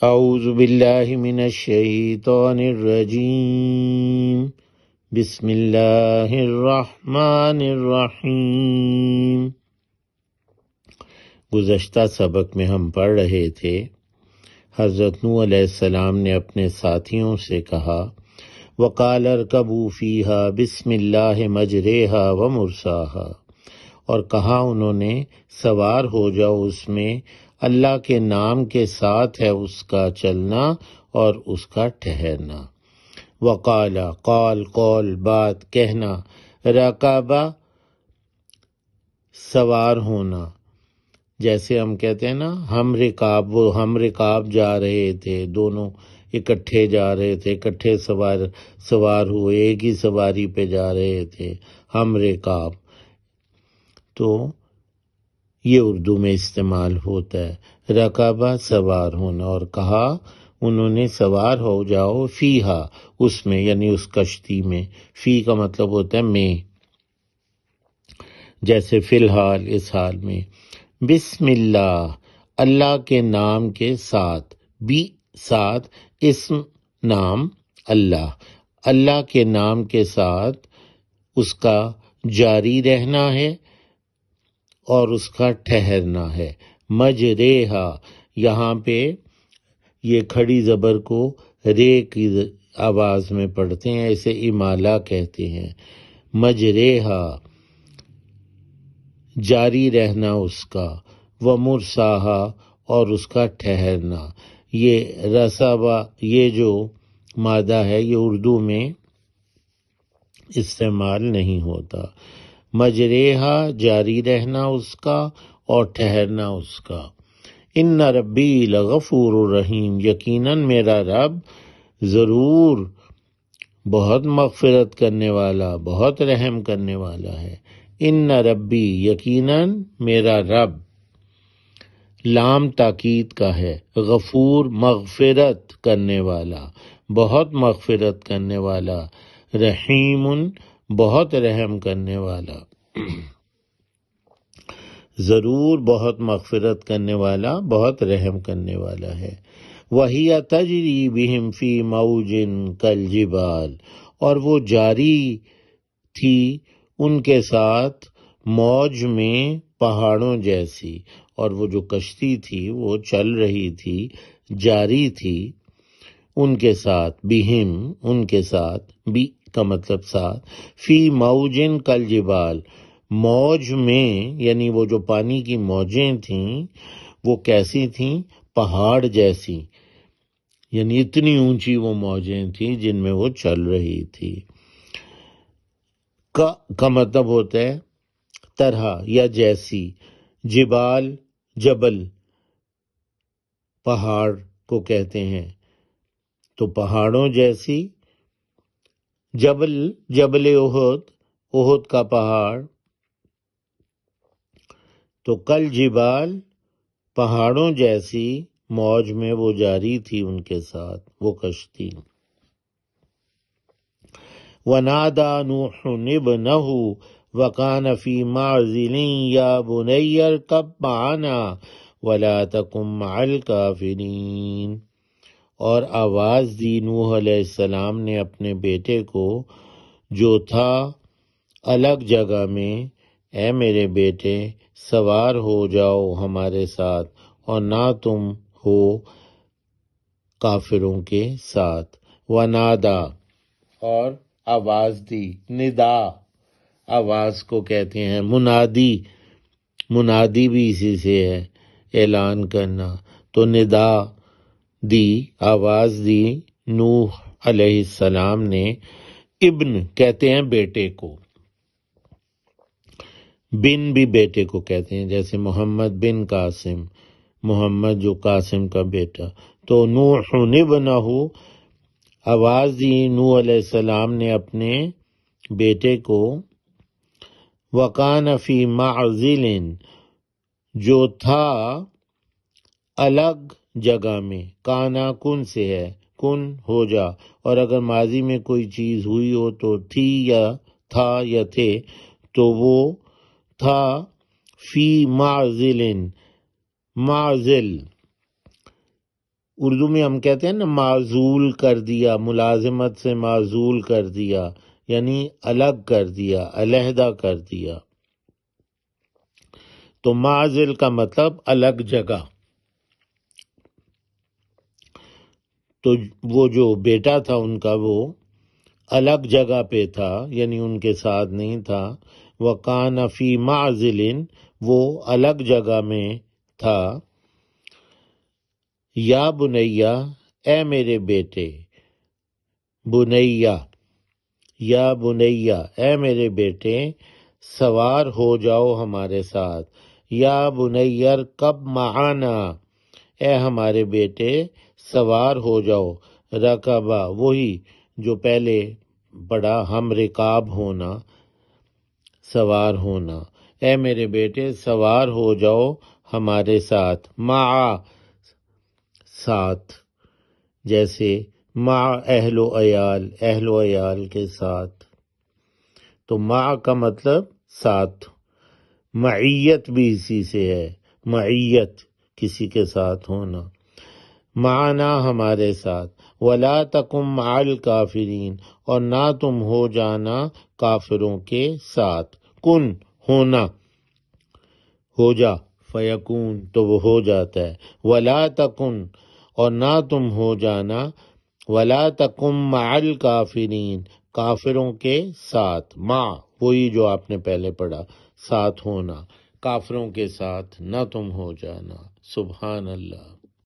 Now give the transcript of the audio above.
اعوذ باللہ من الشیطان الرجیم بسم اللہ الرحمن الرحیم۔ گزشتہ سبق میں ہم پڑھ رہے تھے حضرت نوح علیہ السلام نے اپنے ساتھیوں سے کہا وَقَالَ ارْكَبُوا فِيهَا بِسْمِ اللَّهِ مَجْرَاهَا وَمُرْسَاهَا، اور کہا انہوں نے سوار ہو جاؤ اس میں، اللہ کے نام کے ساتھ ہے اس کا چلنا اور اس کا ٹھہرنا۔ وقال قول بات کہنا، رکابہ سوار ہونا، جیسے ہم کہتے ہیں نا ہم رکاب جا رہے تھے، دونوں اکٹھے جا رہے تھے، اکٹھے سوار ہوئے، ایک ہی سواری پہ جا رہے تھے، ہم رکاب۔ تو یہ اردو میں استعمال ہوتا ہے، رکابہ سوار ہونا، اور کہا انہوں نے سوار ہو جاؤ فیہا اس میں، یعنی اس کشتی میں۔ فی کا مطلب ہوتا ہے میں، جیسے فی الحال، اس حال میں۔ بسم اللہ، اللہ کے نام کے ساتھ، ساتھ اسم نام اللہ، اللہ کے نام کے ساتھ اس کا جاری رہنا ہے اور اس کا ٹھہرنا ہے۔ مجریہا، یہاں پہ یہ کھڑی زبر کو رے کی آواز میں پڑھتے ہیں، اسے امالہ کہتے ہیں۔ مجریہا، جاری رہنا اس کا، ومرساہا، اور اس کا ٹھہرنا۔ یہ رسابہ، یہ جو مادہ ہے یہ اردو میں استعمال نہیں ہوتا۔ مجریہا، جاری رہنا اس کا اور ٹھہرنا اس کا۔ ان ربی لغفور الرحیم، یقیناً میرا رب ضرور بہت مغفرت کرنے والا، بہت رحم کرنے والا ہے۔ ان ربی، یقیناً میرا رب، لام تاکید کا ہے، غفور مغفرت کرنے والا، بہت مغفرت کرنے والا، رحیم بہت رحم کرنے والا، ضرور بہت مغفرت کرنے والا، بہت رحم کرنے والا ہے۔ وَهِيَ تَجْرِي بِهِمْ فِي مَوْجٍ كَالْجِبَالِ، اور وہ جاری تھی ان کے ساتھ موج میں پہاڑوں جیسی، اور وہ جو کشتی تھی وہ چل رہی تھی، جاری تھی ان کے ساتھ، بہم ان کے ساتھ، بی کا مطلب ساتھ، فی موجن کالجبال، موج میں، یعنی وہ جو پانی کی موجیں تھیں وہ کیسی تھیں؟ پہاڑ جیسی، یعنی اتنی اونچی وہ موجیں تھیں جن میں وہ چل رہی تھی۔ کا مطلب ہوتا ہے طرح یا جیسی، جبال جبل پہاڑ کو کہتے ہیں، تو پہاڑوں جیسی، جبل احد کا پہاڑ، تو کل جبال پہاڑوں جیسی موج میں وہ جاری تھی ان کے ساتھ وہ کشتی۔ وَنَادَى نُوحٌ ابْنَهُ وَكَانَ فِي مَعْزِلٍ يَا بُنَيَّ ارْكَبْ مَعَنَا وَلَا تَكُن مَعَ الْكَافِرِينَ، اور آواز دی نوح علیہ السلام نے اپنے بیٹے کو جو تھا الگ جگہ میں، اے میرے بیٹے سوار ہو جاؤ ہمارے ساتھ اور نہ تم ہو کافروں کے ساتھ۔ ونادا، اور آواز دی، ندا آواز کو کہتے ہیں، منادی بھی اسی سے ہے، اعلان کرنا، تو ندا دی، آواز دی نوح علیہ السلام نے، ابن کہتے ہیں بیٹے کو، بن بھی بیٹے کو کہتے ہیں، جیسے محمد بن قاسم، محمد جو قاسم کا بیٹا، تو نوح ابنہ، آواز دی نوح علیہ السلام نے اپنے بیٹے کو، وَقَانَ فِي مَعْزِلٍ، جو تھا الگ جگہ میں، کانا کن سے ہے، کن ہو جا، اور اگر ماضی میں کوئی چیز ہوئی ہو تو تھی یا تھا یا تھے، تو وہ تھا فی معزل، معزل اردو میں ہم کہتے ہیں نا معزول کر دیا، ملازمت سے معزول کر دیا، یعنی الگ کر دیا، علیحدہ کر دیا۔ تو معزل کا مطلب الگ جگہ۔ تو وہ جو بیٹا تھا ان کا وہ الگ جگہ پہ تھا، یعنی ان کے ساتھ نہیں تھا۔ وَكَانَ فِي مَعْزِلٍ، وہ الگ جگہ میں تھا۔ یا بنیا، اے میرے بیٹے، بنیا، یا بنیا، اے میرے بیٹے، سوار ہو جاؤ ہمارے ساتھ۔ یا بنیر کب معانا، اے ہمارے بیٹے سوار ہو جاؤ۔ رکبہ، وہی جو پہلے پڑھا، ہم رکاب ہونا، سوار ہونا۔ اے میرے بیٹے سوار ہو جاؤ ہمارے ساتھ۔ مع، ساتھ، جیسے مع اہل و عیال، اہل و عیال کے ساتھ۔ تو مع کا مطلب ساتھ، معیت بھی اسی سے ہے، معیت کسی کے ساتھ ہونا۔ معنا ہمارے ساتھ۔ ولا تکن مع الکافرین، اور نہ تم ہو جانا کافروں کے ساتھ۔ کن، ہونا، ہو جا، فیکون، تو وہ ہو جاتا ہے۔ ولا تکن، اور نہ تم ہو جانا، ولا تکن مع الکافرین، کافروں کے ساتھ۔ مع، وہی جو آپ نے پہلے پڑھا، ساتھ ہونا، کافروں کے ساتھ نہ تم ہو جانا۔ سبحان اللہ۔